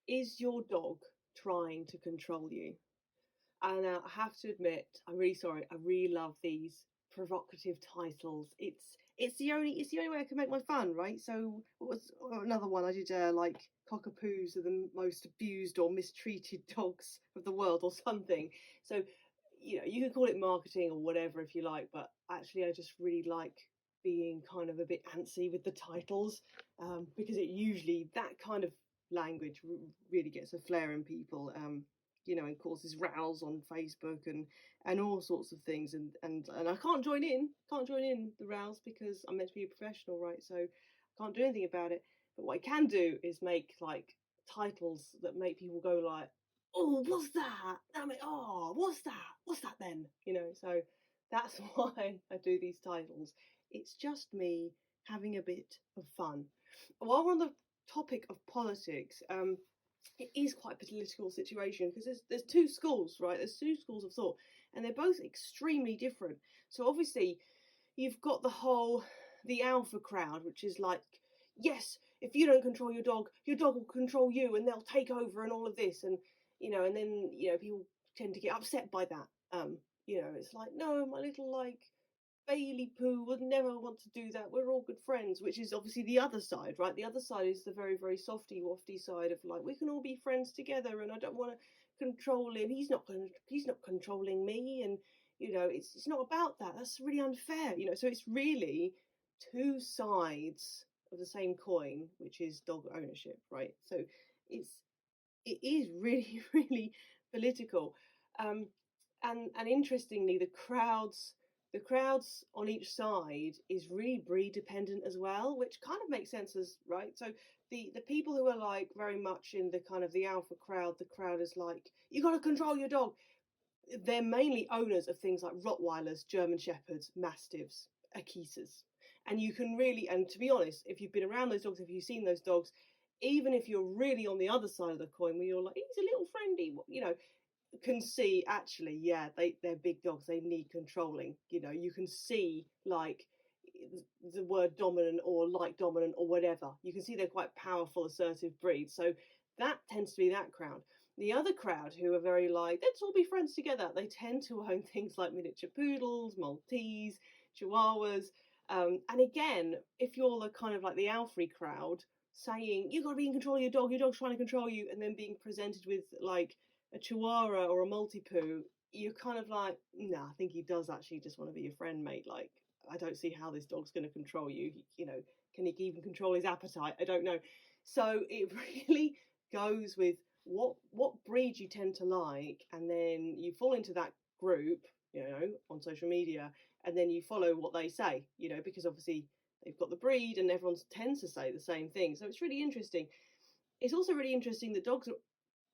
Is your dog trying to control you? And I have to admit, I'm really sorry. I really love these provocative titles. It's the only way I can make my fun, right? So what was another one I did? Like cockapoos are the most abused or mistreated dogs of the world, or something. So you can call it marketing or whatever if you like, but actually, I just really like being kind of a bit antsy with the titles, because it usually that kind of language really gets a flare in people. And causes rows on Facebook and all sorts of things. And I can't join in the rows because I'm meant to be a professional, right? So I can't do anything about it. But what I can do is make like titles that make people go like, "Oh, what's that?" I mean, "Oh, what's that? What's that then?" So that's why I do these titles. It's just me having a bit of fun. While we're on the topic of politics, it is quite a political situation because there's two schools, right? There's two schools of thought, and they're both extremely different. So obviously, you've got the alpha crowd, which is like, yes, if you don't control your dog will control you, and they'll take over, and all of this, and then people tend to get upset by that. It's like, no, my little like Bailey Pooh would never want to do that. We're all good friends, which is obviously the other side, right? The other side is the very, very softy, wafty side of like we can all be friends together, and I don't want to control him. He's not controlling me, and it's not about that. That's really unfair, So it's really two sides of the same coin, which is dog ownership, right? So it is really, really political. Um, and interestingly, the crowds on each side is really breed dependent as well, which kind of makes sense as right. So the people who are like very much in the kind of the alpha crowd, the crowd is like, you got to control your dog. They're mainly owners of things like Rottweilers, German Shepherds, Mastiffs, Akitas. And you can really, and to be honest, if you've been around those dogs, if you've seen those dogs, even if you're really on the other side of the coin, where you're like, he's a little friendly, can see actually, yeah, they're big dogs. They need controlling. You can see like the word dominant or like dominant or whatever. You can see they're quite powerful, assertive breeds. So that tends to be that crowd. The other crowd who are very like, let's all be friends together. They tend to own things like miniature poodles, Maltese, Chihuahuas. And again, if you're the kind of like the Alfrey crowd saying, you got to be in control of your dog's trying to control you, and then being presented with like a Chihuahua or a Maltipoo, you're kind of like, nah, I think he does actually just want to be your friend, mate. Like, I don't see how this dog's going to control you. Can he even control his appetite? I don't know. So it really goes with what breed you tend to like, and then you fall into that group, on social media, and then you follow what they say, because obviously they've got the breed, and everyone tends to say the same thing. So it's really interesting. It's also really interesting that dogs are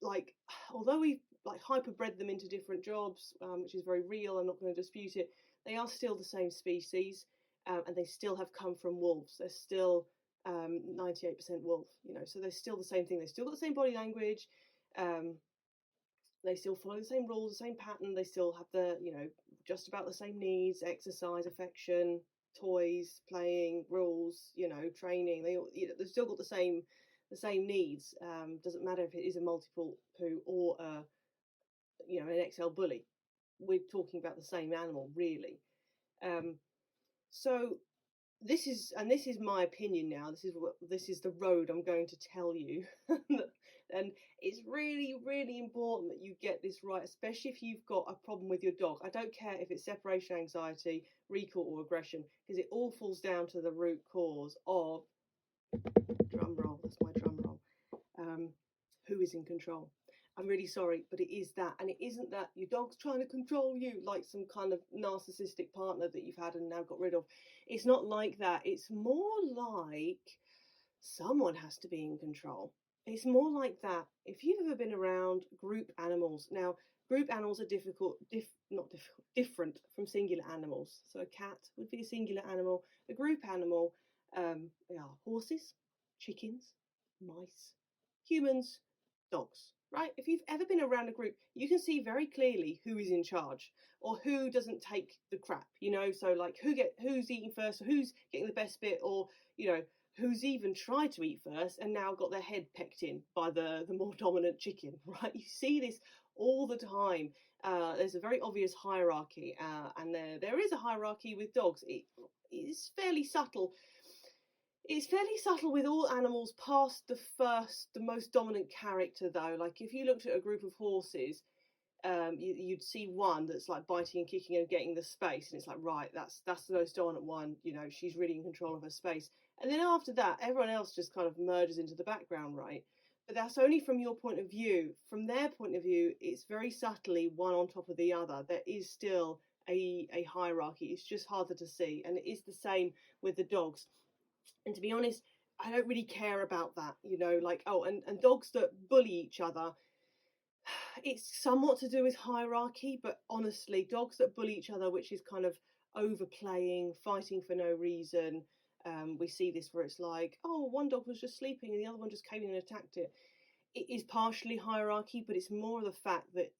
like, although we've like hyperbred them into different jobs, which is very real, I'm not going to dispute it. They are still the same species, and they still have come from wolves. They're still 98% wolf, so they're still the same thing. They still got the same body language. Um, they still follow the same rules, the same pattern. They still have just about the same needs: exercise, affection, toys, playing, rules, training. They've still got the same needs. Doesn't matter if it is a multiple poo or an XL bully. We're talking about the same animal, really. Um, so this is my opinion now. This is the road I'm going to tell you, and it's really, really important that you get this right, especially if you've got a problem with your dog. I don't care if it's separation anxiety, recall, or aggression, because it all falls down to the root cause of, drum roll. That's my drum roll. Who is in control? I'm really sorry, but it is that. And it isn't that your dog's trying to control you like some kind of narcissistic partner that you've had and now got rid of. It's not like that. It's more like someone has to be in control. It's more like that. If you've ever been around group animals, now group animals are not difficult, different from singular animals. So a cat would be a singular animal. A group animal, they are horses, chickens, mice, humans, dogs, right? If you've ever been around a group, you can see very clearly who is in charge or who doesn't take the crap, so like who's eating first, or who's getting the best bit, or who's even tried to eat first and now got their head pecked in by the more dominant chicken, right? You see this all the time. There's a very obvious hierarchy, and there is a hierarchy with dogs. It's fairly subtle. It's fairly subtle with all animals past the most dominant character, though. Like if you looked at a group of horses, you'd see one that's like biting and kicking and getting the space, and it's like, right, that's the most dominant one. You know, she's really in control of her space. And then after that, everyone else just kind of merges into the background, right? But that's only from your point of view. From their point of view, it's very subtly one on top of the other. There is still a hierarchy. It's just harder to see, and it is the same with the dogs. And to be honest, I don't really care about that, you know, like, oh, and dogs that bully each other, it's somewhat to do with hierarchy, but honestly, dogs that bully each other, which is kind of overplaying, fighting for no reason. We see this where it's like, oh, one dog was just sleeping and the other one just came in and attacked it. It is partially hierarchy, but it's more the fact that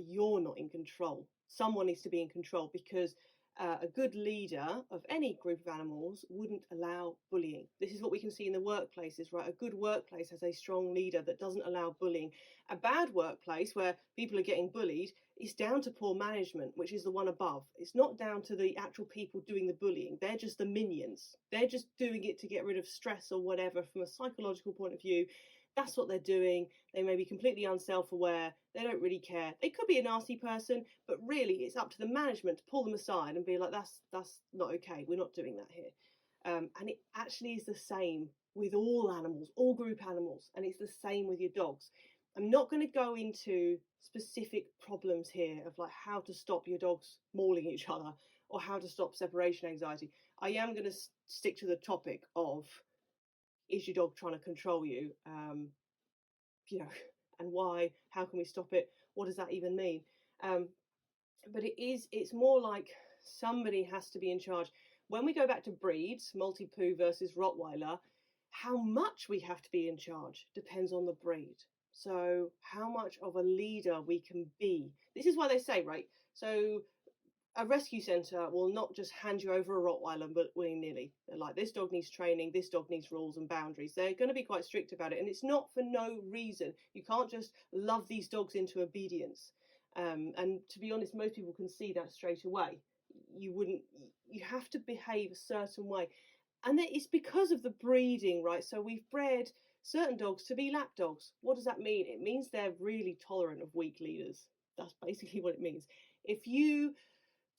you're not in control. Someone needs to be in control, because a good leader of any group of animals wouldn't allow bullying. This is what we can see in the workplaces, right? A good workplace has a strong leader that doesn't allow bullying. A bad workplace where people are getting bullied is down to poor management, which is the one above. It's not down to the actual people doing the bullying. They're just the minions. They're just doing it to get rid of stress or whatever from a psychological point of view. That's what they're doing. They may be completely unself-aware. They don't really care. They could be a nasty person, but really it's up to the management to pull them aside and be like, that's not okay. We're not doing that here. And it actually is the same with all animals, all group animals, and it's the same with your dogs. I'm not going to go into specific problems here of like how to stop your dogs mauling each other or how to stop separation anxiety. I am going to stick to the topic of, is your dog trying to control you? You know, and why? How can we stop it? What does that even mean? But it's more like somebody has to be in charge. When we go back to breeds, Maltipoo versus Rottweiler, how much we have to be in charge depends on the breed. So how much of a leader we can be. This is why they say, right? So a rescue centre will not just hand you over a Rottweiler but willy-nilly. They're like, this dog needs training, this dog needs rules and boundaries. They're going to be quite strict about it, and it's not for no reason. You can't just love these dogs into obedience. And to be honest, most people can see that straight away. You have to behave a certain way. And it's because of the breeding, right? So we've bred certain dogs to be lap dogs. What does that mean? It means they're really tolerant of weak leaders. That's basically what it means. If you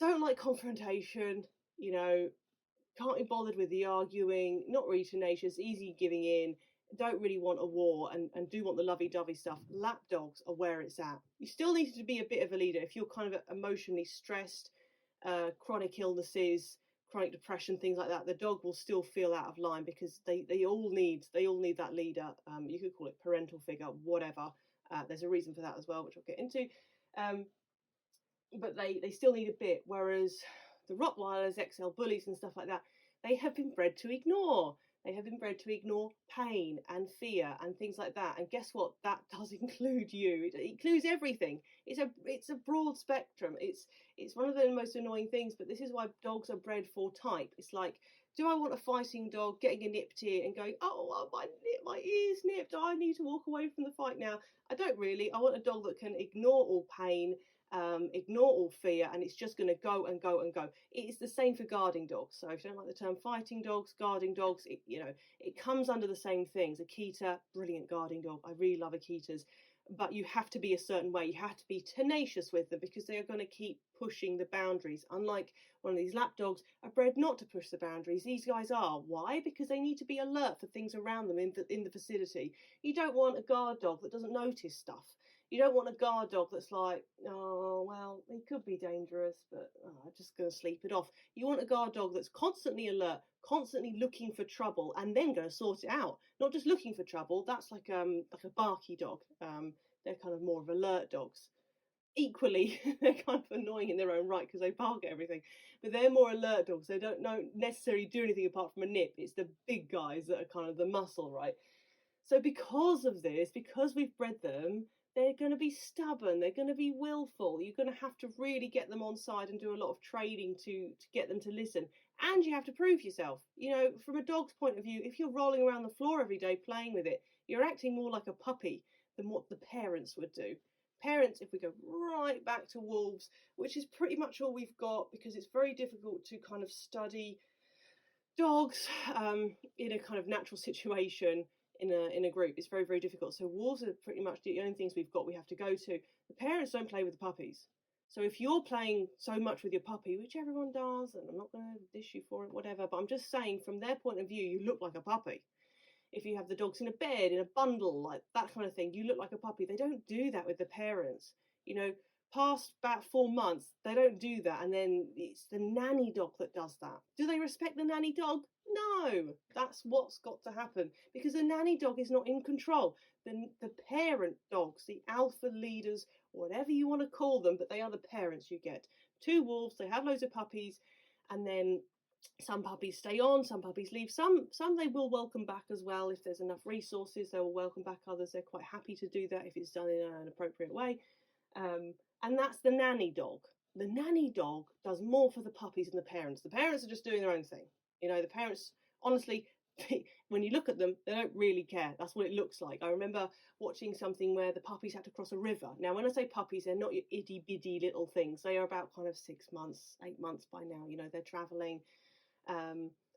don't like confrontation, you know, can't be bothered with the arguing, not really tenacious, easy giving in, don't really want a war, and do want the lovey-dovey stuff, lap dogs are where it's at. You still need to be a bit of a leader if you're kind of emotionally stressed, chronic illnesses, chronic depression, things like that. The dog will still feel out of line because they all need that leader. You could call it parental figure, whatever. There's a reason for that as well, which I'll get into. But they still need a bit, whereas the Rottweilers, XL bullies and stuff like that, they have been bred to ignore. They have been bred to ignore pain and fear and things like that. And guess what? That does include you. It includes everything. It's a broad spectrum. It's one of the most annoying things, but this is why dogs are bred for type. It's like, do I want a fighting dog getting a nipped ear and going, oh, my ear's nipped, I need to walk away from the fight now? I don't really. I want a dog that can ignore all pain, ignore all fear, and it's just going to go and go and go. It is the same for guarding dogs. So if you don't like the term fighting dogs, guarding dogs, it comes under the same things. Akita, brilliant guarding dog. I really love Akitas. But you have to be a certain way. You have to be tenacious with them because they are going to keep pushing the boundaries. Unlike one of these lap dogs, are bred not to push the boundaries. These guys are. Why? Because they need to be alert for things around them in the vicinity. You don't want a guard dog that doesn't notice stuff. You don't want a guard dog that's like, oh, well, he could be dangerous, but I'm just going to sleep it off. You want a guard dog that's constantly alert, constantly looking for trouble, and then going to sort it out. Not just looking for trouble. That's like a barky dog. They're kind of more of alert dogs. Equally, they're kind of annoying in their own right because they bark at everything. But they're more alert dogs. They don't necessarily do anything apart from a nip. It's the big guys that are kind of the muscle, right? So because of this, because we've bred them, they're going to be stubborn, they're going to be willful. You're going to have to really get them on side and do a lot of training to get them to listen. And you have to prove yourself. You know, from a dog's point of view, if you're rolling around the floor every day playing with it, you're acting more like a puppy than what the parents would do. Parents, if we go right back to wolves, which is pretty much all we've got, because it's very difficult to kind of study dogs in a kind of natural situation in a group. It's very, very difficult. So wolves are pretty much the only things we've got we have to go to. The parents don't play with the puppies. So if you're playing so much with your puppy, which everyone does, and I'm not going to dish you for it, whatever, but I'm just saying from their point of view, you look like a puppy. If you have the dogs in a bed, in a bundle, like that kind of thing, you look like a puppy. They don't do that with the parents. You know, past about 4 months, they don't do that. And then it's the nanny dog that does that. Do they respect the nanny dog? No, that's what's got to happen, because the nanny dog is not in control. The parent dogs, the alpha leaders, whatever you want to call them, but they are the parents. You get 2 wolves, they have loads of puppies, and then some puppies stay on, some puppies leave, some they will welcome back as well. If there's enough resources, they will welcome back others. They're quite happy to do that if it's done in an appropriate way. And that's the nanny dog. The nanny dog does more for the puppies than the parents. The parents are just doing their own thing. You know, the parents, honestly, when you look at them, they don't really care. That's what it looks like. I remember watching something where the puppies had to cross a river. Now, when I say puppies, they're not your itty bitty little things. They are about kind of 6 months, 8 months by now. You know, they're traveling,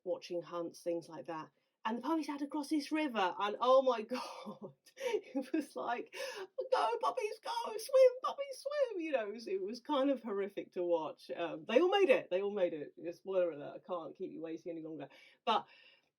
watching hunts, things like that. And the puppies had to cross this river, and oh my god, it was like, go puppies, go, swim, puppies, swim. You know, it was kind of horrific to watch. They all made it. They all made it. Spoiler alert, I can't keep you waiting any longer. But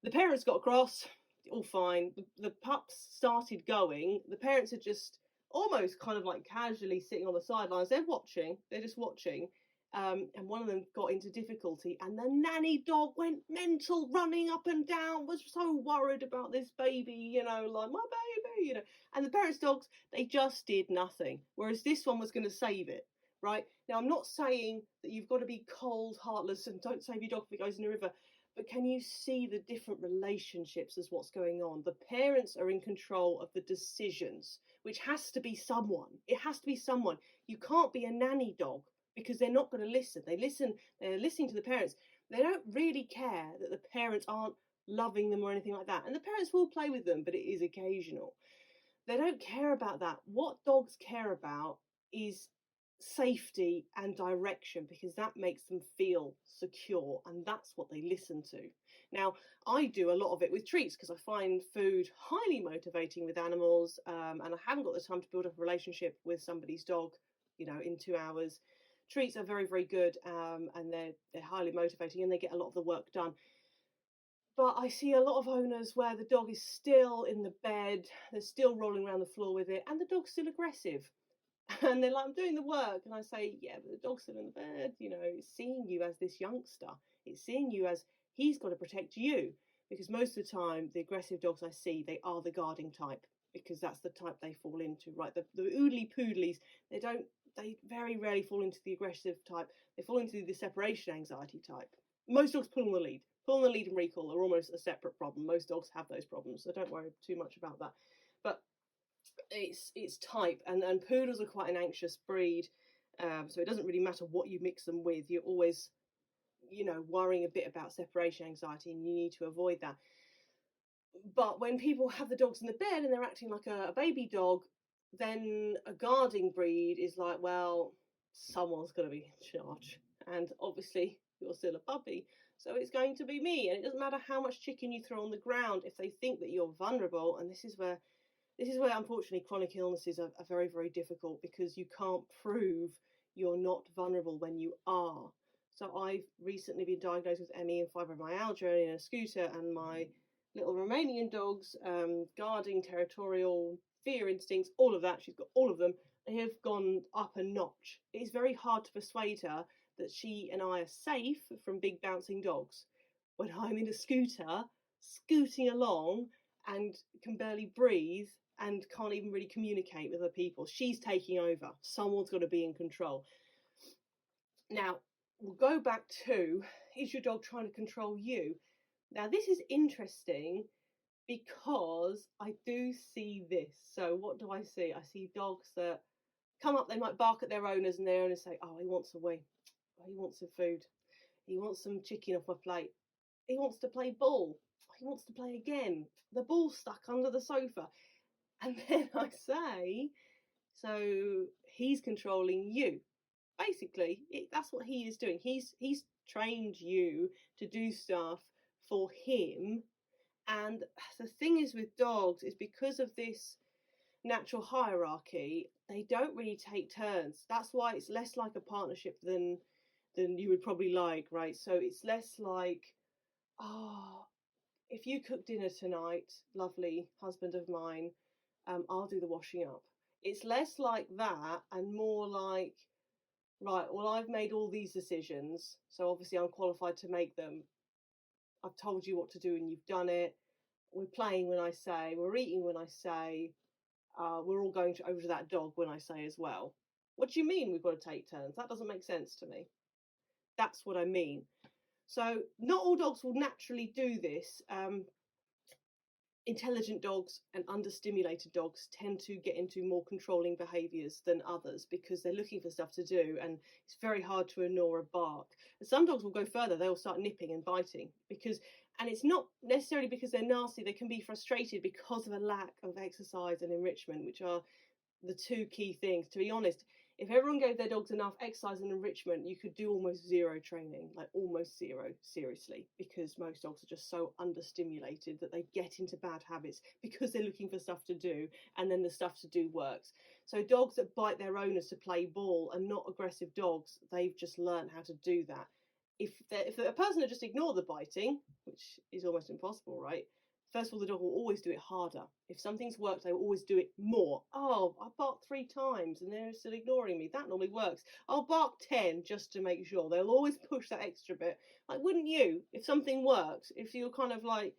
the parents got across, all fine. The pups started going. The parents are just almost kind of like casually sitting on the sidelines. They're watching. They're just watching. And one of them got into difficulty, and the nanny dog went mental, running up and down, was so worried about this baby, you know, like, my baby, you know. And the parents' dogs, they just did nothing, whereas this one was going to save it, right? Now, I'm not saying that you've got to be cold, heartless, and don't save your dog if it goes in the river, but can you see the different relationships as what's going on? The parents are in control of the decisions, which has to be someone. It has to be someone. You can't be a nanny dog, because they're not going to listen. They're listening to the parents. They don't really care that the parents aren't loving them or anything like that. And the parents will play with them, but it is occasional. They don't care about that. What dogs care about is safety and direction, because that makes them feel secure, and that's what they listen to. Now, I do a lot of it with treats, because I find food highly motivating with animals, and I haven't got the time to build up a relationship with somebody's dog, you know, in 2 hours. Treats are very, very good, and they're highly motivating, and they get a lot of the work done. But I see a lot of owners where the dog is still in the bed, they're still rolling around the floor with it, and the dog's still aggressive. And they're like, I'm doing the work. And I say, yeah, but the dog's still in the bed. You know, it's seeing you as this youngster. It's seeing you as he's got to protect you. Because most of the time, the aggressive dogs I see, they are the guarding type, because that's the type they fall into, right? The oodly poodlies, they very rarely fall into the aggressive type. They fall into the separation anxiety type. Most dogs pull on the lead. Pull on the lead and recall are almost a separate problem. Most dogs have those problems, so don't worry too much about that. But it's type, and poodles are quite an anxious breed, so it doesn't really matter what you mix them with. You're always, you know, worrying a bit about separation anxiety, and you need to avoid that. But when people have the dogs in the bed and they're acting like a baby dog, then a guarding breed is like, well, someone's going to be in charge, and obviously you're still a puppy, so it's going to be me. And it doesn't matter how much chicken you throw on the ground, if they think that you're vulnerable. And this is where unfortunately chronic illnesses are very, very difficult, because you can't prove you're not vulnerable when you are. So I've recently been diagnosed with ME and fibromyalgia in a scooter, and my little Romanian dogs, guarding, territorial, fear instincts, all of that, she's got all of them, they have gone up a notch. It's very hard to persuade her that she and I are safe from big bouncing dogs when I'm in a scooter, scooting along, and can barely breathe and can't even really communicate with other people. She's taking over. Someone's got to be in control. Now, we'll go back to, is your dog trying to control you? Now, this is interesting, because I do see this. So what do I see? I see dogs that come up, they might bark at their owners, and their owners say, "Oh, he wants a wee. Oh, he wants some food. He wants some chicken off my plate. He wants to play ball. He wants to play again. The ball's stuck under the sofa." And then I say, "So he's controlling you." Basically, that's what he is doing. He's trained you to do stuff for him. And the thing is with dogs is because of this natural hierarchy, they don't really take turns. That's why it's less like a partnership than you would probably like, right? So it's less like, oh, if you cook dinner tonight, lovely husband of mine, I'll do the washing up. It's less like that and more like, right, well, I've made all these decisions, so obviously I'm qualified to make them. I've told you what to do and you've done it. We're playing when I say, we're eating when I say, we're all going over to that dog when I say as well. What do you mean we've got to take turns? That doesn't make sense to me. That's what I mean. So not all dogs will naturally do this. Intelligent dogs and understimulated dogs tend to get into more controlling behaviours than others because they're looking for stuff to do and it's very hard to ignore a bark. And some dogs will go further, they'll start nipping and biting and it's not necessarily because they're nasty, they can be frustrated because of a lack of exercise and enrichment, which are the two key things. To be honest, if everyone gave their dogs enough exercise and enrichment, you could do almost zero training, like almost zero, seriously, because most dogs are just so understimulated that they get into bad habits because they're looking for stuff to do and then the stuff to do works. So dogs that bite their owners to play ball are not aggressive dogs. They've just learned how to do that. If a person had just ignored the biting, which is almost impossible, right? First of all, the dog will always do it harder. If something's worked, they will always do it more. Oh, I barked 3 times and they're still ignoring me. That normally works. I'll bark 10 just to make sure. They'll always push that extra bit. Like, wouldn't you? If something works, if you're kind of like,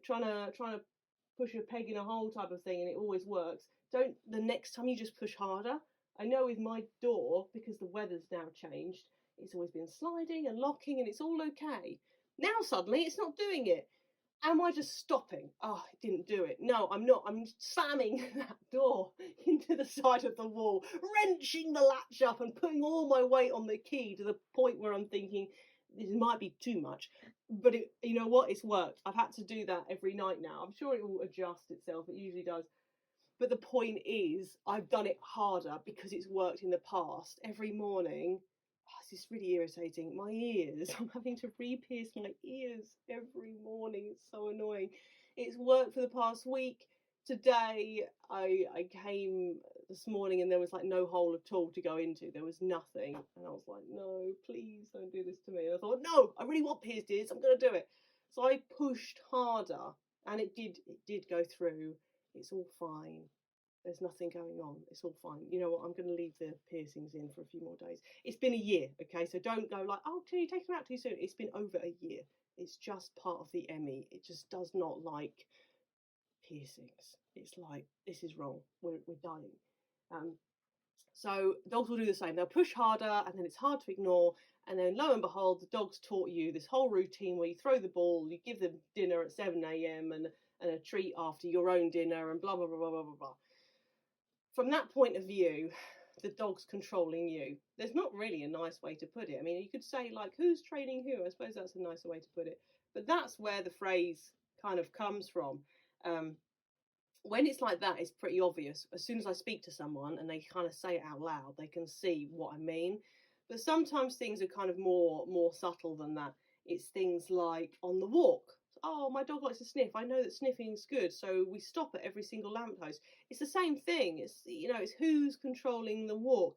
trying to push a peg in a hole type of thing and it always works, don't the next time you just push harder. I know with my door, because the weather's now changed, it's always been sliding and locking and it's all okay. Now suddenly it's not doing it. Am I just stopping? Oh, it didn't do it. No, I'm not. I'm slamming that door into the side of the wall, wrenching the latch up and putting all my weight on the key to the point where I'm thinking this might be too much. But you know what? It's worked. I've had to do that every night now. I'm sure it will adjust itself. It usually does. But the point is, I've done it harder because it's worked in the past. Every morning, this is really irritating. My ears, I'm having to re-pierce my ears every morning. It's so annoying. It's worked for the past week. Today, I came this morning and there was like no hole at all to go into. There was nothing. And I was like, no, please don't do this to me. And I thought, no, I really want pierced ears. I'm going to do it. So I pushed harder and it did go through. It's all fine. There's nothing going on. It's all fine. You know what? I'm going to leave the piercings in for a few more days. It's been a year, okay? So don't go like, oh, can you take them out too soon? It's been over a year. It's just part of the Emmy. It just does not like piercings. It's like, this is wrong. We're dying. So dogs will do the same. They'll push harder and then it's hard to ignore. And then lo and behold, the dog's taught you this whole routine where you throw the ball, you give them dinner at 7 a.m. and a treat after your own dinner and blah, blah, blah, blah, blah, blah, blah. From that point of view, the dog's controlling you. There's not really a nice way to put it. I mean, you could say, like, who's training who? I suppose that's a nicer way to put it. But that's where the phrase kind of comes from. When it's like that, it's pretty obvious. As soon as I speak to someone and they kind of say it out loud, they can see what I mean. But sometimes things are kind of more subtle than that. It's things like on the walk. Oh, my dog likes to sniff. I know that sniffing's good, so we stop at every single lamppost. It's the same thing. It's who's controlling the walk.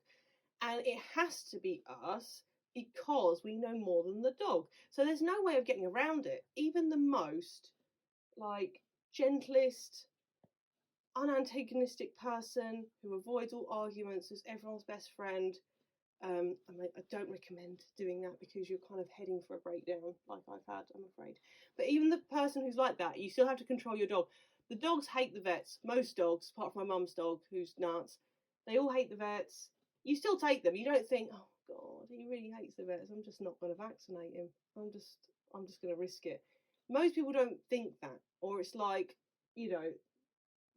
And it has to be us because we know more than the dog. So there's no way of getting around it. Even the most, like, gentlest, unantagonistic person who avoids all arguments, is everyone's best friend. I don't recommend doing that because you're kind of heading for a breakdown like I've had, I'm afraid. But even the person who's like that, you still have to control your dog. The dogs hate the vets. Most dogs, apart from my mum's dog, who's nuts, they all hate the vets. You still take them. You don't think, oh God, he really hates the vets. I'm just not going to vaccinate him. I'm just going to risk it. Most people don't think that, or it's like, you know,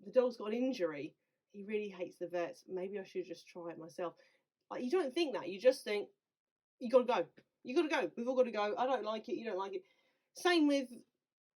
the dog's got an injury. He really hates the vets. Maybe I should just try it myself. Like, you don't think that. You just think, you got to go. You got to go. We've all got to go. I don't like it. You don't like it. Same with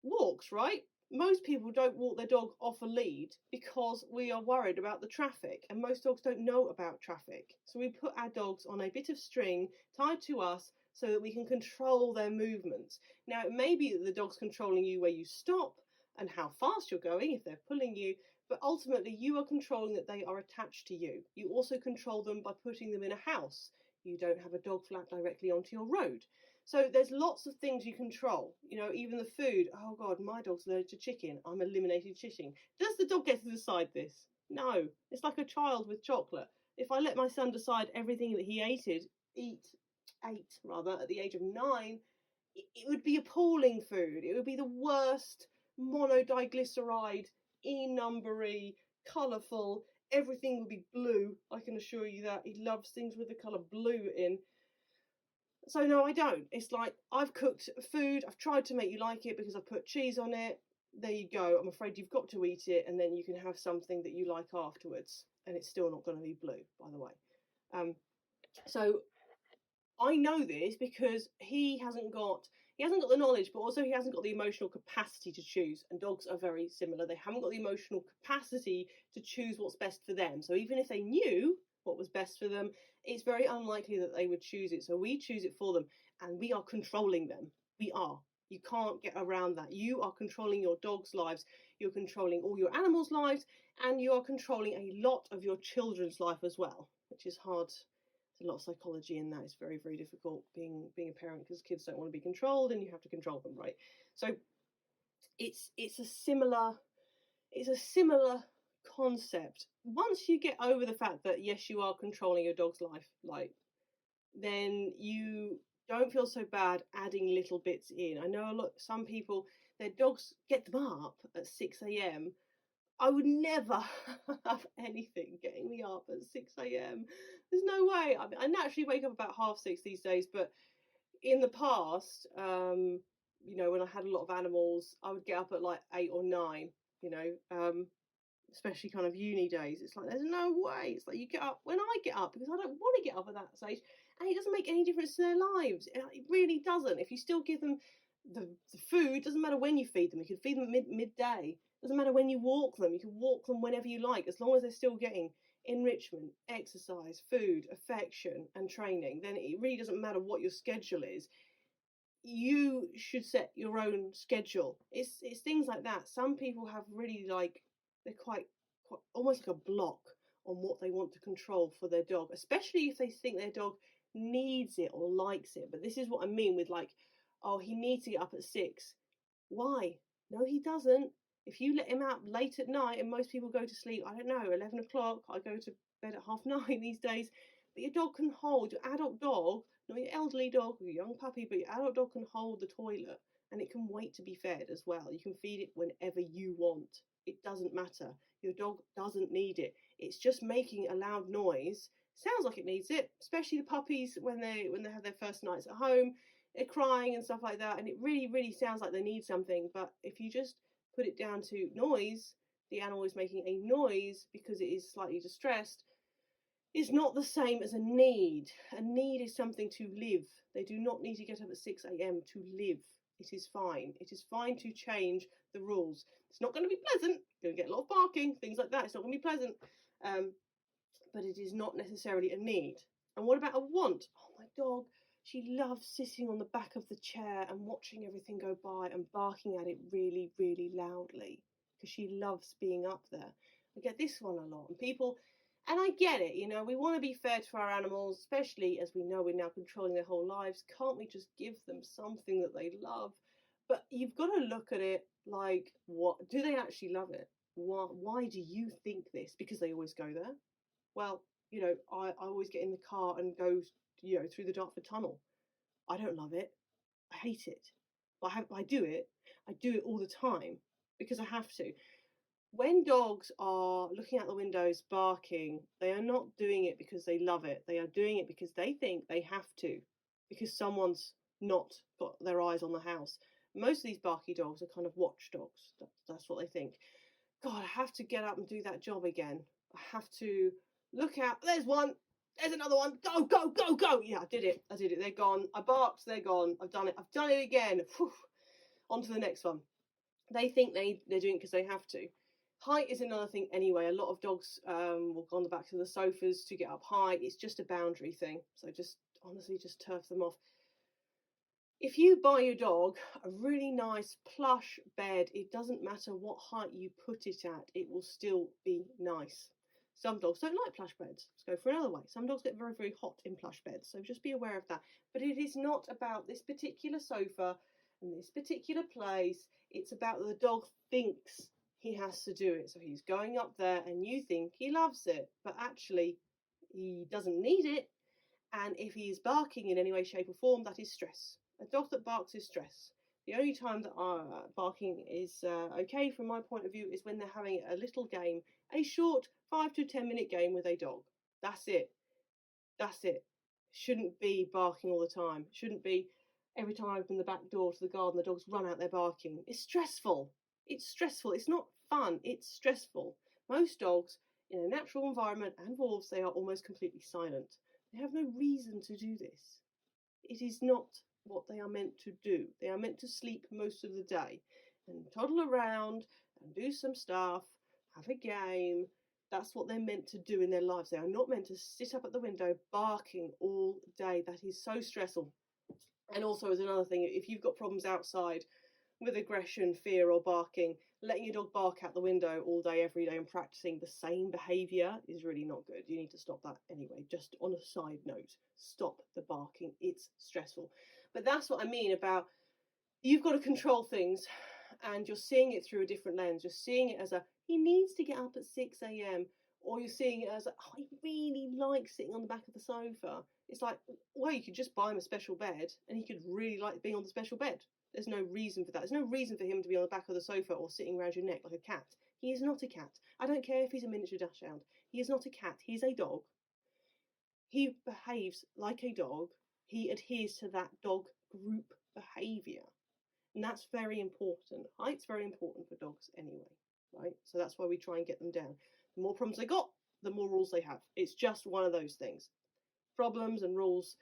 walks, right? Most people don't walk their dog off a lead because we are worried about the traffic, and most dogs don't know about traffic. So we put our dogs on a bit of string tied to us so that we can control their movements. Now, it may be that the dog's controlling you where you stop and how fast you're going if they're pulling you, but ultimately you are controlling that they are attached to you. You also control them by putting them in a house. You don't have a dog flat directly onto your road. So there's lots of things you control, you know, even the food. Oh God, my dog's allergic to chicken. I'm eliminating chicken. Does the dog get to decide this? No. It's like a child with chocolate. If I let my son decide everything that he ate at the age of 9, it would be appalling food. It would be the worst monodiglyceride, e-numbery, colourful. Everything would be blue. I can assure you that. He loves things with the colour blue in. So no, I don't. It's like, I've cooked food, I've tried to make you like it because I've put cheese on it. There you go. I'm afraid you've got to eat it, and then you can have something that you like afterwards. And it's still not going to be blue, by the way. So I know this because he hasn't got the knowledge, but also he hasn't got the emotional capacity to choose. And dogs are very similar. They haven't got the emotional capacity to choose what's best for them. So even if they knew what was best for them, it's very unlikely that they would choose it. So we choose it for them, and we are controlling them. We are. You can't get around that. You are controlling your dog's lives. You're controlling all your animals' lives, and you are controlling a lot of your children's life as well, which is hard. There's a lot of psychology in that. It's very, very difficult being a parent because kids don't want to be controlled, and you have to control them, right? So it's a similar concept. Once you get over the fact that yes, you are controlling your dog's life, like, then you don't feel so bad adding little bits in. I know some people, their dogs get them up at 6 a.m. I would never have anything getting me up at 6 a.m. There's no way. I naturally wake up about 6:30 these days, but in the past, you know, when I had a lot of animals, I would get up at like 8 or 9, you know, especially kind of uni days. It's like, there's no way. It's like, you get up when I get up because I don't want to get up at that stage, and it doesn't make any difference to their lives. It really doesn't. If you still give them the food, doesn't matter when you feed them. You can feed them midday. Doesn't matter when you walk them. You can walk them whenever you like, as long as they're still getting enrichment, exercise, food, affection, and training. Then it really doesn't matter what your schedule is. You should set your own schedule. It's things like that. Some people have really, like, they're quite almost like a block on what they want to control for their dog, especially if they think their dog needs it or likes it. But this is what I mean with, like, oh, he needs to get up at 6. Why? No, he doesn't. If you let him out late at night, and most people go to sleep, I don't know, 11 o'clock, I go to bed at 9:30 these days, but your dog can hold, your adult dog, not your elderly dog or your young puppy, but your adult dog can hold the toilet, and it can wait to be fed as well. You can feed it whenever you want. It doesn't matter. Your dog doesn't need it. It's just making a loud noise. Sounds like it needs it, especially the puppies when they have their first nights at home. They're crying and stuff like that, and it really, really sounds like they need something. But if you just put it down to noise, the animal is making a noise because it is slightly distressed, is not the same as a need. A need is something to live. They do not need to get up at 6 a.m. to live. It is fine. It is fine to change the rules. It's not going to be pleasant. You're going to get a lot of barking, things like that. It's not going to be pleasant. But it is not necessarily a need. And what about a want? Oh, my dog, she loves sitting on the back of the chair and watching everything go by and barking at it really, really loudly because she loves being up there. I get this one a lot. And I get it, you know, we want to be fair to our animals, especially as we know we're now controlling their whole lives. Can't we just give them something that they love? But you've got to look at it like, what do they actually love it? Why do you think this? Because they always go there. Well, you know, I always get in the car and go, you know, through the Dartford Tunnel. I don't love it. I hate it. But I do it. I do it all the time because I have to. When dogs are looking out the windows barking, they are not doing it because they love it. They are doing it because they think they have to, because someone's not got their eyes on the house. Most of these barky dogs are kind of watch dogs. That's what they think. God, I have to get up and do that job again. I have to look out. There's one. There's another one. Go, go, go, go. Yeah, I did it. They're gone. I barked. They're gone. I've done it again. Whew. On to the next one. They think they're doing it because they have to. Height is another thing anyway. A lot of dogs will go on the backs of the sofas to get up high. It's just a boundary thing. So honestly, just turf them off. If you buy your dog a really nice plush bed, it doesn't matter what height you put it at, it will still be nice. Some dogs don't like plush beds. Let's go for another way. Some dogs get very, very hot in plush beds, so just be aware of that. But it is not about this particular sofa and this particular place. It's about the dog thinks he has to do it. So he's going up there and you think he loves it, but actually he doesn't need it. And if he is barking in any way, shape or form, that is stress. A dog that barks is stress. The only time that barking is okay from my point of view is when they're having a little game, a short 5 to 10 minute game with a dog. That's it. Shouldn't be barking all the time. Shouldn't be every time I open the back door to the garden, the dogs run out there barking. It's stressful. It's not fun. It's stressful. Most dogs in a natural environment and wolves, they are almost completely silent. They have no reason to do this. It is not what they are meant to do. They are meant to sleep most of the day and toddle around and do some stuff, have a game. That's what they're meant to do in their lives. They are not meant to sit up at the window barking all day. That is so stressful. And also, as another thing, if you've got problems outside with aggression, fear or barking, letting your dog bark out the window all day, every day and practicing the same behaviour is really not good. You need to stop that anyway. Just on a side note, stop the barking. It's stressful. But that's what I mean about you've got to control things and you're seeing it through a different lens. You're seeing it as he needs to get up at 6 a.m. or you're seeing it as he really likes sitting on the back of the sofa. It's like, well, you could just buy him a special bed and he could really like being on the special bed. There's no reason for that. There's no reason for him to be on the back of the sofa or sitting around your neck like a cat. He is not a cat. I don't care if he's a miniature dachshund. He is not a cat. He's a dog. He behaves like a dog. He adheres to that dog group behaviour. And that's very important. Height's very important for dogs anyway, right? So that's why we try and get them down. The more problems they got, the more rules they have. It's just one of those things. Problems and rules,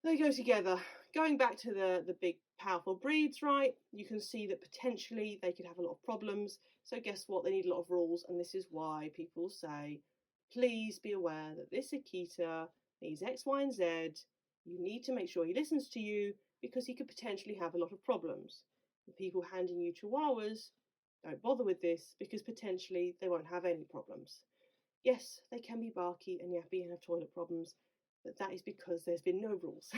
they go together. Going back to the big powerful breeds, right, you can see that potentially they could have a lot of problems. So guess what? They need a lot of rules, and this is why people say, please be aware that this Akita needs X, Y, and Z. You need to make sure he listens to you because he could potentially have a lot of problems. The people handing you Chihuahuas, don't bother with this because potentially they won't have any problems. Yes, they can be barky and yappy and have toilet problems, but that is because there's been no rules.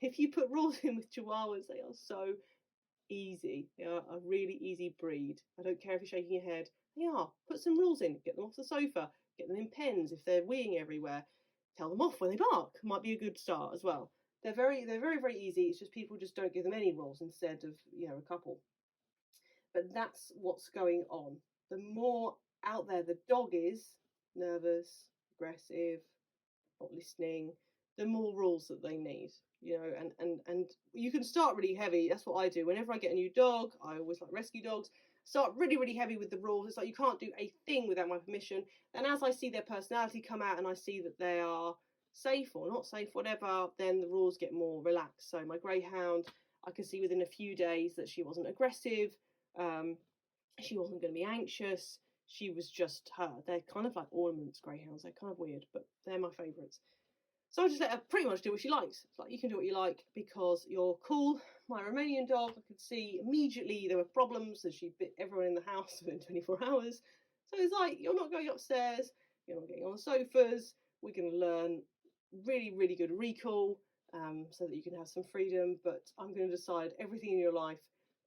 If you put rules in with Chihuahuas, they are so easy. They are a really easy breed. I don't care if you're shaking your head. They are. Put some rules in. Get them off the sofa. Get them in pens if they're weeing everywhere. Tell them off when they bark. Might be a good start as well. They're very, very easy. It's just people just don't give them any rules instead of, a couple. But that's what's going on. The more out there the dog is, nervous, aggressive, not listening, the more rules that they need, and you can start really heavy. That's what I do. Whenever I get a new dog, I always like rescue dogs, start really, really heavy with the rules. It's like you can't do a thing without my permission. And as I see their personality come out and I see that they are safe or not safe, whatever, then the rules get more relaxed. So my greyhound, I could see within a few days that she wasn't aggressive, she wasn't going to be anxious, she was just her. They're kind of like ornaments, greyhounds. They're kind of weird, but they're my favourites. So I just let her pretty much do what she likes. It's like, you can do what you like because you're cool. My Romanian dog, I could see immediately there were problems as she bit everyone in the house within 24 hours. So it's like, you're not going upstairs, you're not getting on the sofas, we're going to learn really, really good recall so that you can have some freedom, but I'm going to decide everything in your life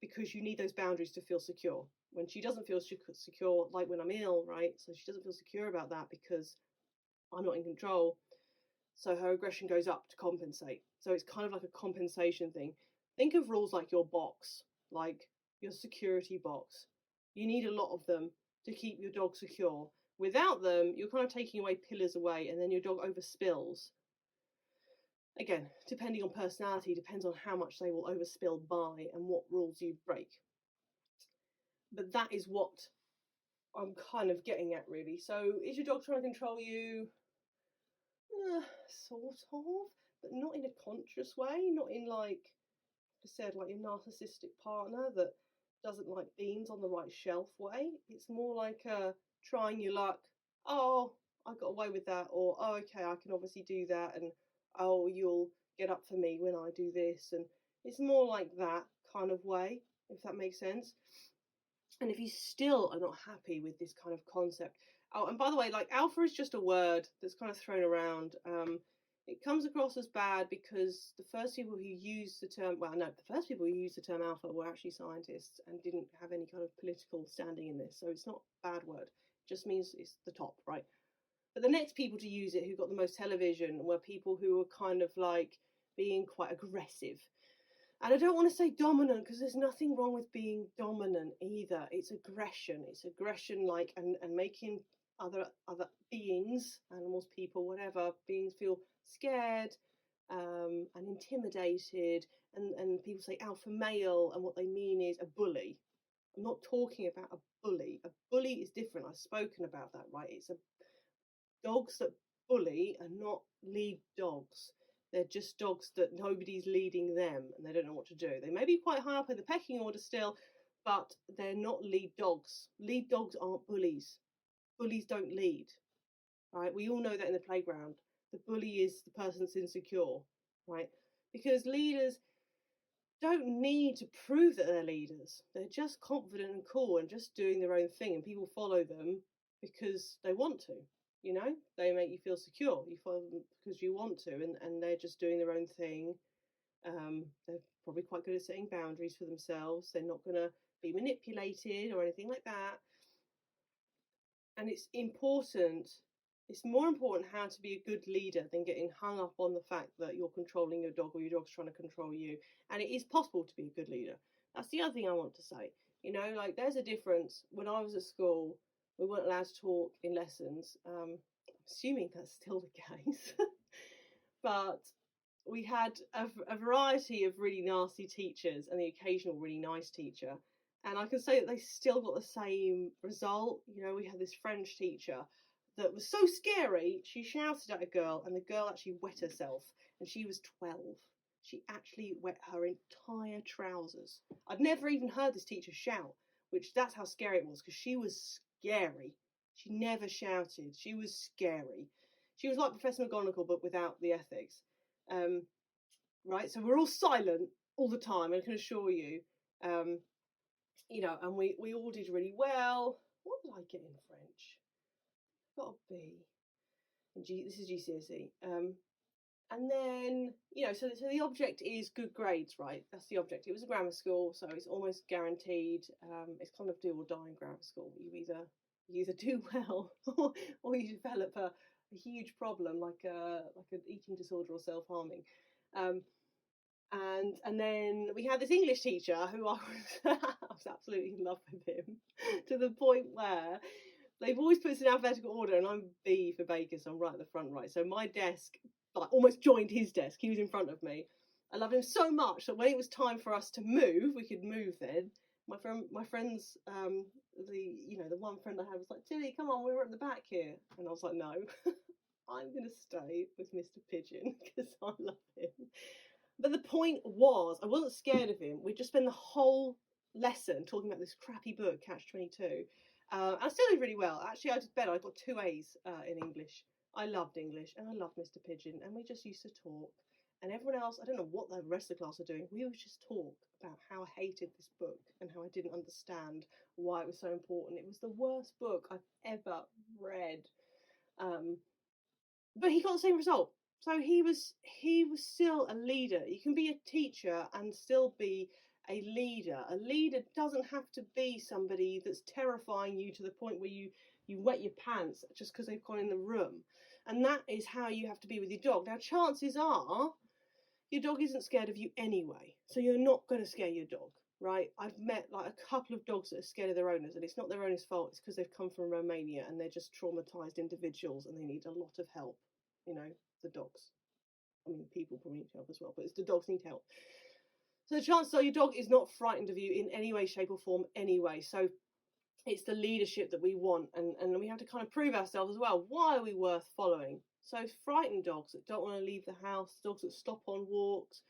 because you need those boundaries to feel secure. When she doesn't feel secure, like when I'm ill, right? So she doesn't feel secure about that because I'm not in control. So her aggression goes up to compensate. So it's kind of like a compensation thing. Think of rules like your box, like your security box. You need a lot of them to keep your dog secure. Without them, you're kind of taking away pillars away and then your dog overspills. Again, depending on personality, depends on how much they will overspill by and what rules you break. But that is what I'm kind of getting at, really. So is your dog trying to control you? Sort of, but not in a conscious way, not in, like I said, like your narcissistic partner that doesn't like beans on the right shelf way. It's more like trying your luck. Oh, I got away with that, or oh, okay, I can obviously do that, and oh, you'll get up for me when I do this, and it's more like that kind of way, if that makes sense. And if you still are not happy with this kind of concept, oh, and by the way, like alpha is just a word that's kind of thrown around. It comes across as bad because the first people who used the term, well, no, the first people who used the term alpha were actually scientists and didn't have any kind of political standing in this. So it's not a bad word. It just means it's the top, right? But the next people to use it who got the most television were people who were kind of like being quite aggressive. And I don't want to say dominant because there's nothing wrong with being dominant either. It's aggression. It's aggression, like and making other beings, animals, people, whatever, beings feel scared and intimidated. And people say alpha male, and what they mean is a bully. I'm not talking about a bully. A bully is different. I've spoken about that, right? It's a dogs that bully are not lead dogs. They're just dogs that nobody's leading them and they don't know what to do. They may be quite high up in the pecking order still, but they're not lead dogs. Lead dogs aren't bullies. Bullies don't lead, right? We all know that in the playground. The bully is the person that's insecure, right? Because leaders don't need to prove that they're leaders. They're just confident and cool and just doing their own thing, and people follow them because they want to. You know, they make you feel secure. You follow them because you want to, and they're just doing their own thing. They're probably quite good at setting boundaries for themselves. They're not going to be manipulated or anything like that. And it's important. It's more important how to be a good leader than getting hung up on the fact that you're controlling your dog or your dog's trying to control you. And it is possible to be a good leader. That's the other thing I want to say. You know, like there's a difference. When I was at school, we weren't allowed to talk in lessons. I'm assuming that's still the case. But we had a variety of really nasty teachers and the occasional really nice teacher. And I can say that they still got the same result. You know, we had this French teacher that was so scary. She shouted at a girl, and the girl actually wet herself, and she was 12. She actually wet her entire trousers. I'd never even heard this teacher shout, which that's how scary it was, because she was scary. She never shouted. She was scary. She was like Professor McGonagall, but without the ethics. Right, so we're all silent all the time, I can assure you. You know, and we all did really well. What did I get in French? Got a B. This is GCSE. And then, you know, so the object is good grades, right? That's the object. It was a grammar school, so it's almost guaranteed. It's kind of do or die in grammar school. You either do well or you develop a huge problem like an eating disorder or self-harming. And then we had this English teacher who I was absolutely in love with him to the point where they've always put us in alphabetical order, and I'm B for Baker, so I'm right at the front right. So my desk like almost joined his desk. He was in front of me. I loved him so much that when it was time for us to move, we could move then. My friends, the one friend I had was like, Tilly, come on, we're at the back here. And I was like, no, I'm going to stay with Mr. Pigeon because I love him. But the point was, I wasn't scared of him. We'd just spent the whole lesson talking about this crappy book, Catch-22. I still did really well. Actually, I did better. I got 2 A's in English. I loved English, and I loved Mr. Pigeon, and we just used to talk. And everyone else, I don't know what the rest of the class were doing. We would just talk about how I hated this book and how I didn't understand why it was so important. It was the worst book I've ever read. But he got the same result. So he was still a leader. You can be a teacher and still be a leader. A leader doesn't have to be somebody that's terrifying you to the point where you wet your pants just because they've gone in the room. And that is how you have to be with your dog. Now, chances are your dog isn't scared of you anyway. So you're not going to scare your dog, right? I've met like a couple of dogs that are scared of their owners, and it's not their owner's fault. It's because they've come from Romania and they're just traumatized individuals and they need a lot of help. You know, the dogs. I mean, people probably need help as well, but it's the dogs need help. So the chances are your dog is not frightened of you in any way, shape, or form anyway. So it's the leadership that we want, and we have to kind of prove ourselves as well. Why are we worth following? So frightened dogs that don't want to leave the house, dogs that stop on walks,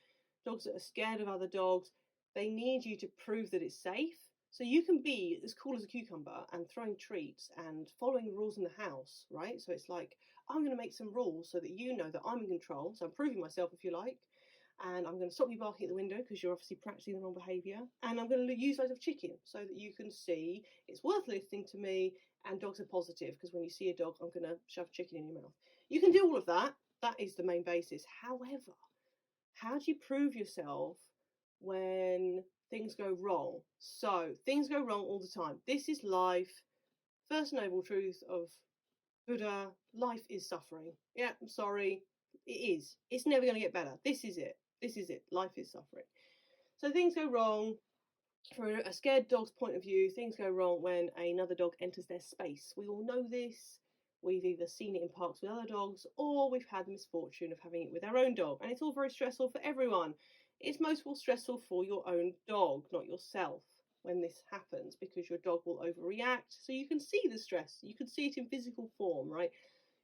dogs that are scared of other dogs, they need you to prove that it's safe. So you can be as cool as a cucumber and throwing treats and following the rules in the house, right? So it's like, I'm going to make some rules so that you know that I'm in control. So I'm proving myself, if you like. And I'm going to stop you barking at the window because you're obviously practicing the wrong behaviour. And I'm going to use loads of chicken so that you can see it's worth listening to me, and dogs are positive, because when you see a dog, I'm going to shove chicken in your mouth. You can do all of that. That is the main basis. However, how do you prove yourself when things go wrong? So things go wrong all the time. This is life. First noble truth of Buddha, life is suffering. Yeah, I'm sorry. It is. It's never going to get better. This is it. This is it. Life is suffering. So things go wrong. From a scared dog's point of view, things go wrong when another dog enters their space. We all know this. We've either seen it in parks with other dogs, or we've had the misfortune of having it with our own dog. And it's all very stressful for everyone. It's most of all stressful for your own dog, not yourself, when this happens, because your dog will overreact. So you can see the stress. You can see it in physical form, right?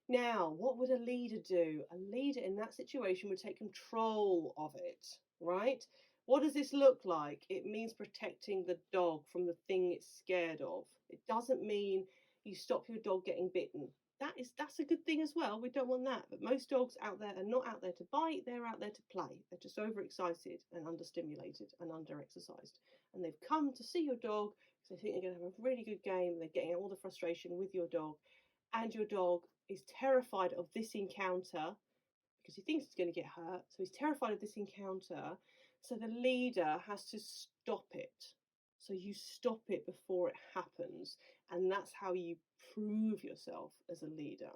Now, what would a leader do? A leader in that situation would take control of it, right? What does this look like? It means protecting the dog from the thing it's scared of. It doesn't mean you stop your dog getting bitten. That's a good thing as well. We don't want that. But most dogs out there are not out there to bite. They're out there to play. They're just overexcited and understimulated and underexercised. And they've come to see your dog because they think they're going to have a really good game. They're getting all the frustration with your dog. And your dog is terrified of this encounter because he thinks it's going to get hurt. So he's terrified of this encounter. So the leader has to stop it. So you stop it before it happens. And that's how you prove yourself as a leader.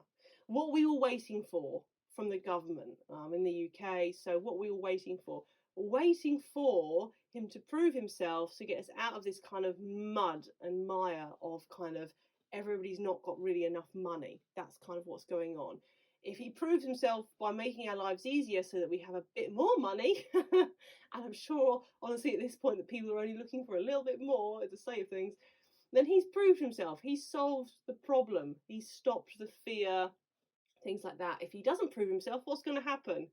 What are we all waiting for from the government in the UK? So what are we all waiting for? We're waiting for him to prove himself to get us out of this kind of mud and mire of kind of everybody's not got really enough money. That's kind of what's going on. If he proves himself by making our lives easier so that we have a bit more money, and I'm sure, honestly, at this point that people are only looking for a little bit more at the state of things, then he's proved himself. He's solved the problem. He's stopped the fear, things like that. If he doesn't prove himself, what's going to happen?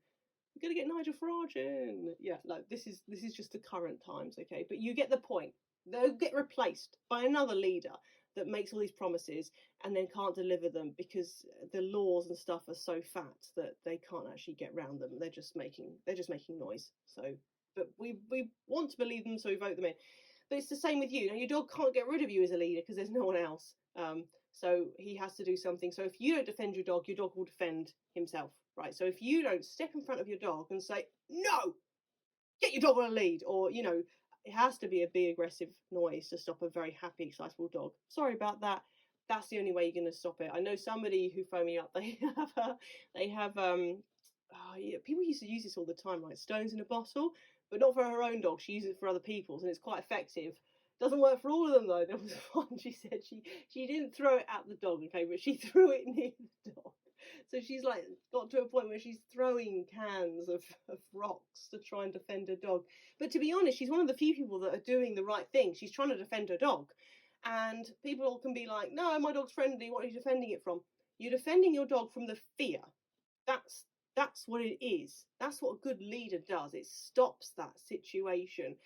We're going to get Nigel Farage in. Yeah, no, this is just the current times, okay? But you get the point. They'll get replaced by another leader that makes all these promises and then can't deliver them because the laws and stuff are so fat that they can't actually get around them. They're just making noise. So, but we want to believe them, so we vote them in. But it's the same with you. Now, your dog can't get rid of you as a leader because there's no one else. So he has to do something. So if you don't defend your dog will defend himself, right? So if you don't step in front of your dog and say, no, get your dog on a lead, or, you know, it has to be a big aggressive noise to stop a very happy, excitable dog. Sorry about that. That's the only way you're going to stop it. I know somebody who phoned me up. They have people used to use this all the time, like stones in a bottle, but not for her own dog. She uses it for other people's, and it's quite effective. Doesn't work for all of them though. There was one, she said she didn't throw it at the dog, okay, but she threw it near the dog. So she's like got to a point where she's throwing cans of rocks to try and defend her dog. But to be honest, she's one of the few people that are doing the right thing. She's trying to defend her dog. And people can be like, no, my dog's friendly. What are you defending it from? You're defending your dog from the fear. That's what it is. That's what a good leader does. It stops that situation.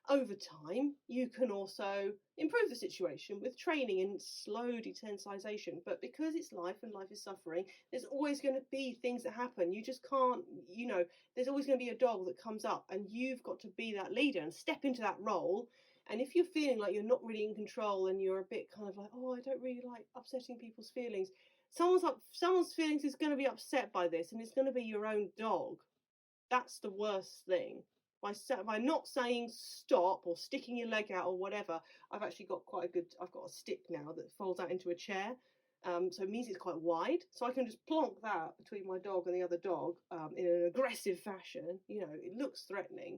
Over time, you can also improve the situation with training and slow desensitization. But because it's life and life is suffering, there's always going to be things that happen. You just can't, you know, there's always going to be a dog that comes up, and you've got to be that leader and step into that role. And if you're feeling like you're not really in control and you're a bit kind of like, oh, I don't really like upsetting people's feelings, someone's feelings is going to be upset by this, and it's going to be your own dog. That's the worst thing. By not saying stop or sticking your leg out or whatever, I've actually got I've got a stick now that folds out into a chair. So it means it's quite wide. So I can just plonk that between my dog and the other dog in an aggressive fashion. You know, it looks threatening.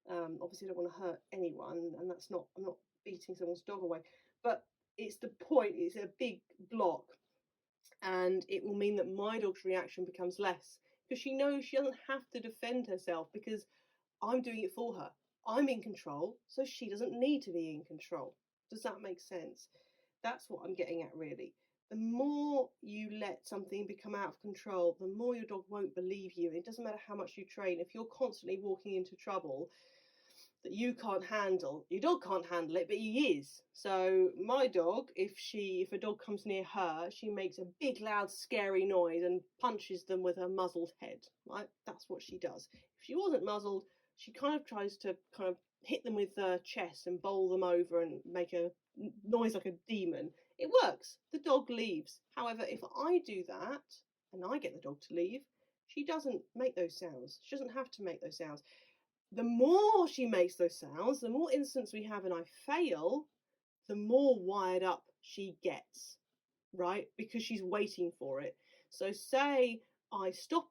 Obviously I don't want to hurt anyone, and I'm not beating someone's dog away. But it's the point, it's a big block. And it will mean that my dog's reaction becomes less, because she knows she doesn't have to defend herself because I'm doing it for her. I'm in control, so she doesn't need to be in control. Does that make sense? That's what I'm getting at, really. The more you let something become out of control, the more your dog won't believe you. It doesn't matter how much you train. If you're constantly walking into trouble that you can't handle, your dog can't handle it, but he is. So my dog, if a dog comes near her, she makes a big, loud, scary noise and punches them with her muzzled head. Right? That's what she does. If she wasn't muzzled, she kind of tries to kind of hit them with her chest and bowl them over and make a noise like a demon. It works. The dog leaves. However, if I do that and I get the dog to leave, she doesn't make those sounds. She doesn't have to make those sounds. The more she makes those sounds, the more instances we have and I fail, the more wired up she gets, right? Because she's waiting for it. So say I stop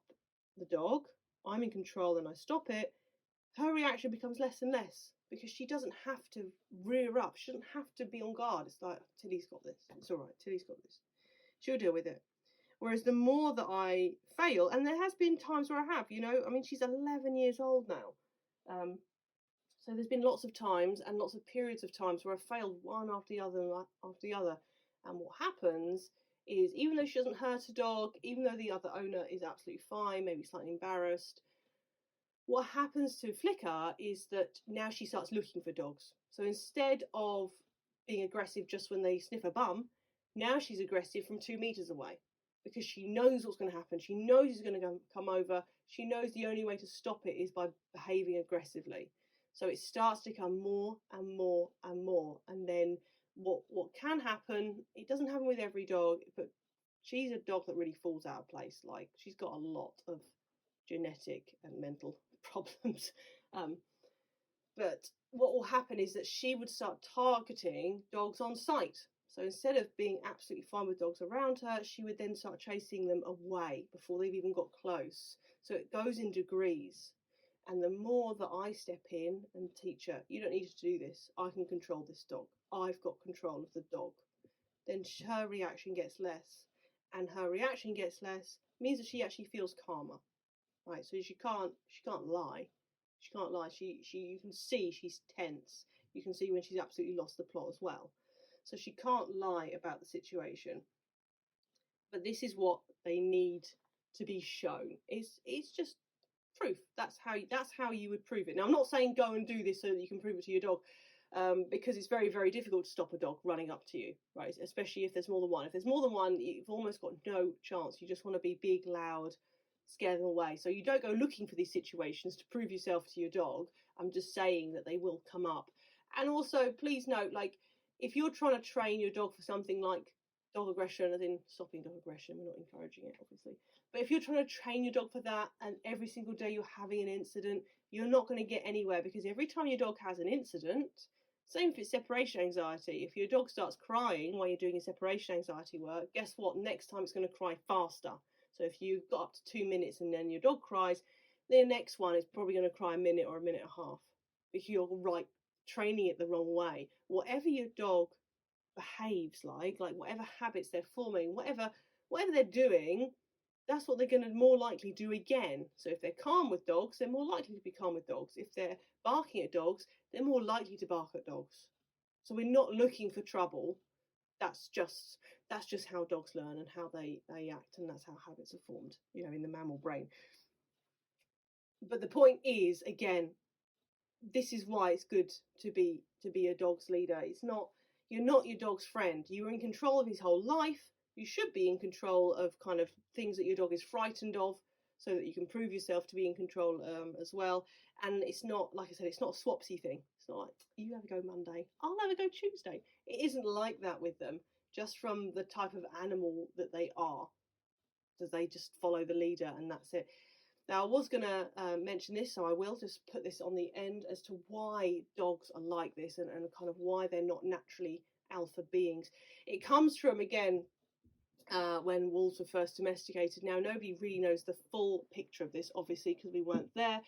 the dog, I'm in control and I stop it, her reaction becomes less and less because she doesn't have to rear up. She doesn't have to be on guard. It's like, Tilly's got this. It's all right. Tilly's got this. She'll deal with it. Whereas the more that I fail, and there has been times where I have, I mean, she's 11 years old now. So there's been lots of times and lots of periods of times where I failed one after the other. And what happens is, even though she doesn't hurt a dog, even though the other owner is absolutely fine, maybe slightly embarrassed, what happens to Flicker is that now she starts looking for dogs. So instead of being aggressive just when they sniff a bum, now she's aggressive from 2 meters away because she knows what's going to happen. She knows he's going to come over. She knows the only way to stop it is by behaving aggressively. So it starts to become more and more and more. And then what can happen, it doesn't happen with every dog, but she's a dog that really falls out of place. Like, she's got a lot of genetic and mental problems. But what will happen is that she would start targeting dogs on sight. So instead of being absolutely fine with dogs around her, she would then start chasing them away before they've even got close. So it goes in degrees. And the more that I step in and teach her, you don't need to do this. I can control this dog. I've got control of the dog. Then her reaction gets less. And her reaction gets less means that she actually feels calmer. Right, so she can't lie. She can't lie. You can see she's tense. You can see when she's absolutely lost the plot as well. So she can't lie about the situation. But this is what they need to be shown. It's just proof. That's how you would prove it. Now, I'm not saying go and do this so that you can prove it to your dog, because it's very, very difficult to stop a dog running up to you, right? Especially if there's more than one. If there's more than one, you've almost got no chance. You just want to be big, loud, scare them away. So you don't go looking for these situations to prove yourself to your dog. I'm just saying that they will come up. And also, please note, like, if you're trying to train your dog for something like dog aggression, as in stopping dog aggression, we're not encouraging it, obviously. But if you're trying to train your dog for that and every single day you're having an incident, you're not going to get anywhere, because every time your dog has an incident, same if it's separation anxiety. If your dog starts crying while you're doing your separation anxiety work, guess what? Next time it's going to cry faster. So if you've got up to 2 minutes and then your dog cries, the next one is probably going to cry a minute or a minute and a half, because you're training it the wrong way. Whatever your dog behaves like whatever habits they're forming, whatever they're doing, that's what they're going to more likely do again. So if they're calm with dogs, they're more likely to be calm with dogs. If they're barking at dogs, they're more likely to bark at dogs. So we're not looking for trouble. That's just how dogs learn and how they act, and that's how habits are formed, in the mammal brain. But the point is, again, this is why it's good to be a dog's leader. You're not your dog's friend. You're in control of his whole life. You should be in control of kind of things that your dog is frightened of, so that you can prove yourself to be in control as well. And it's not, like I said, it's not a swapsy thing. It's not like, you have a go Monday, I'll have a go Tuesday. It isn't like that with them, just from the type of animal that they are. Does they just follow the leader and that's it. Now, I was going to mention this, so I will just put this on the end as to why dogs are like this and kind of why they're not naturally alpha beings. It comes from, again, when wolves were first domesticated. Now, nobody really knows the full picture of this, obviously, because we weren't there.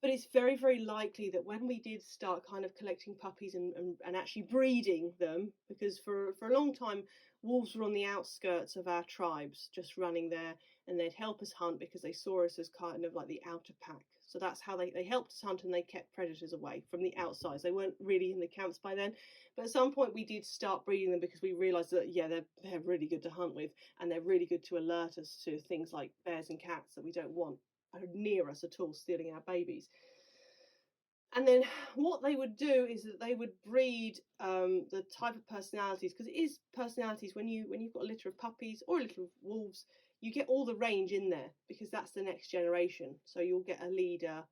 But it's very, very likely that when we did start kind of collecting puppies and actually breeding them, because for a long time wolves were on the outskirts of our tribes, just running there, and they'd help us hunt because they saw us as kind of like the outer pack. So that's how they helped us hunt, and they kept predators away from the outsides. They weren't really in the camps by then, but at some point we did start breeding them because we realised that, yeah, they're really good to hunt with, and they're really good to alert us to things like bears and cats that we don't want near us at all, stealing our babies. And then what they would do is that they would breed the type of personalities, because it is personalities. When you've got a litter of puppies or a litter of wolves, you get all the range in there, because that's the next generation. So you'll get a leader,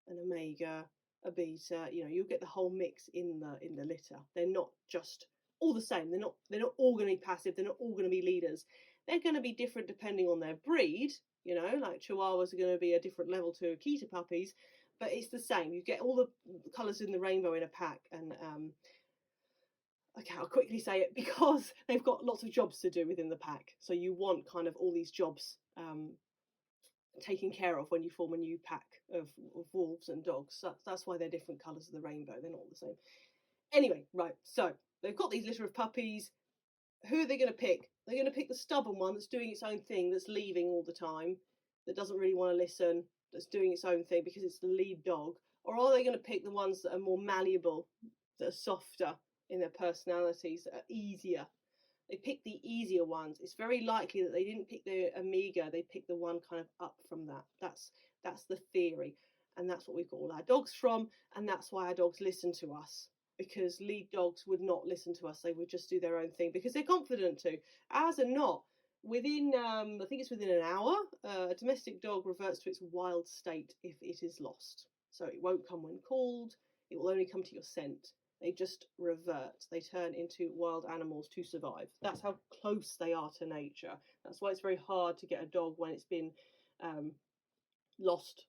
an omega, a beta. You'll get the whole mix in the litter. They're not just all the same. They're not all going to be passive. They're not all going to be leaders. They're going to be different depending on their breed. Like Chihuahuas are going to be a different level to Akita puppies, but it's the same. You get all the colours in the rainbow in a pack. And okay, I'll quickly say it, because they've got lots of jobs to do within the pack. So you want kind of all these jobs taken care of when you form a new pack of wolves and dogs. So that's why they're different colours of the rainbow. They're not all the same. Anyway, right, so they've got these litter of puppies. Who are they going to pick? They're going to pick the stubborn one that's doing its own thing, that's leaving all the time, that doesn't really want to listen, that's doing its own thing because it's the lead dog. Or are they going to pick the ones that are more malleable, that are softer in their personalities, that are easier? They pick the easier ones. It's very likely that they didn't pick the omega, they picked the one kind of up from that. That's the theory. And that's what we've got all our dogs from, and that's why our dogs listen to us. Because lead dogs would not listen to us. They would just do their own thing because they're confident to. Ours are not. Within, I think it's within an hour, a domestic dog reverts to its wild state if it is lost. So it won't come when called. It will only come to your scent. They just revert. They turn into wild animals to survive. That's how close they are to nature. That's why it's very hard to get a dog when it's been lost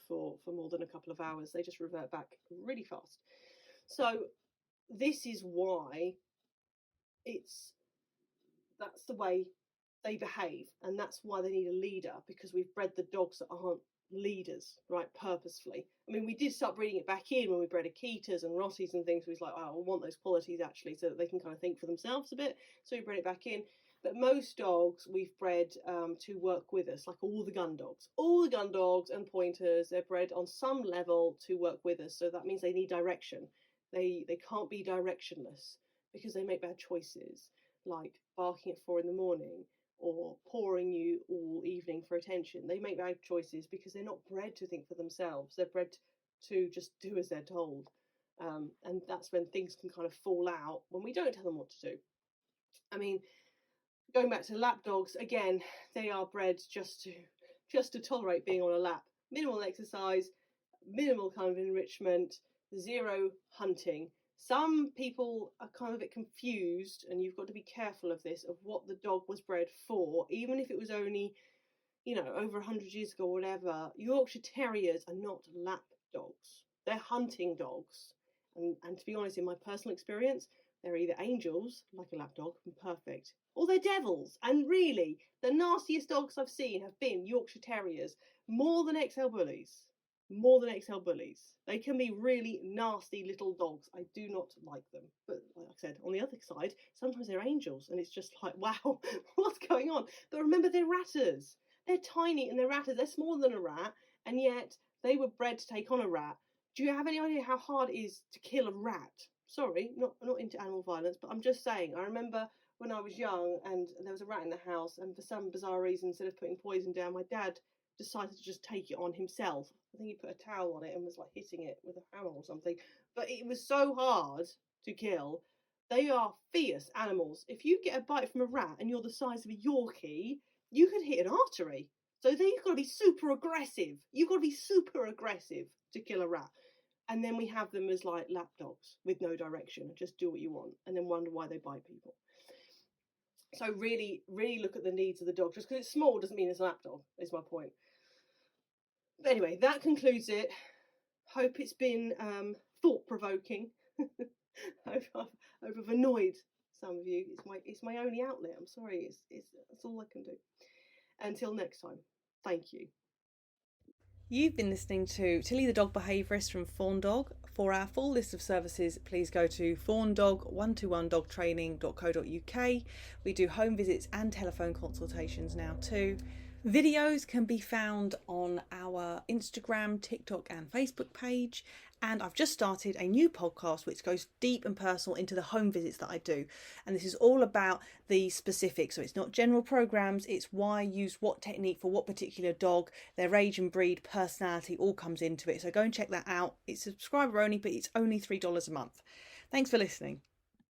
for more than a couple of hours. They just revert back really fast. So this is why that's the way they behave, and that's why they need a leader, because we've bred the dogs that aren't leaders, right, purposefully. I mean, we did start breeding it back in when we bred Akitas and Rottys and things. We was like, oh, I want those qualities actually, so that they can kind of think for themselves a bit. So we bred it back in. But most dogs we've bred to work with us, like all the gun dogs. All the gun dogs and pointers, they're bred on some level to work with us. So that means they need direction. They can't be directionless, because they make bad choices, like barking at 4 a.m. or pawing you all evening for attention. They make bad choices because they're not bred to think for themselves. They're bred to just do as they're told. And that's when things can kind of fall out, when we don't tell them what to do. I mean, going back to lap dogs, again, they are bred just to tolerate being on a lap. Minimal exercise, minimal kind of enrichment, zero hunting. Some people are kind of a bit confused, and you've got to be careful of this, of what the dog was bred for, even if it was only, over 100 years ago or whatever. Yorkshire Terriers are not lap dogs. They're hunting dogs. And to be honest, in my personal experience, they're either angels, like a lap dog, and perfect, or they're devils. And really, the nastiest dogs I've seen have been Yorkshire Terriers, more than XL Bullies. More than XL Bullies. They can be really nasty little dogs. I do not like them. But like I said, on the other side, sometimes they're angels, and it's just like, wow, what's going on? But remember, they're ratters. They're tiny and they're ratters. They're smaller than a rat, and yet they were bred to take on a rat. Do you have any idea how hard it is to kill a rat? Sorry, not into animal violence, but I'm just saying. I remember when I was young and there was a rat in the house, and for some bizarre reason, instead of putting poison down, my dad decided to just take it on himself. I think he put a towel on it and was like hitting it with a hammer or something. But it was so hard to kill. They are fierce animals. If you get a bite from a rat and you're the size of a Yorkie, you could hit an artery. So then you've got to be super aggressive. You've got to be super aggressive to kill a rat. And then we have them as like lap dogs with no direction. Just do what you want, and then wonder why they bite people. So really, really look at the needs of the dog. Just because it's small doesn't mean it's a lap dog, is my point. But anyway, that concludes it. Hope it's been thought-provoking. Hope I've annoyed some of you. It's my only outlet. I'm sorry. That's all I can do. Until next time. Thank you. You've been listening to Tilly the Dog Behaviourist from Fawn Dog. For our full list of services, please go to fawndog121dogtraining.co.uk. We do home visits and telephone consultations now too. Videos can be found on our Instagram, TikTok, and Facebook page. And I've just started a new podcast which goes deep and personal into the home visits that I do. And this is all about the specifics. So it's not general programs, it's why use what technique for what particular dog, their age and breed, personality, all comes into it. So go and check that out. It's subscriber only, but it's only $3 a month. Thanks for listening.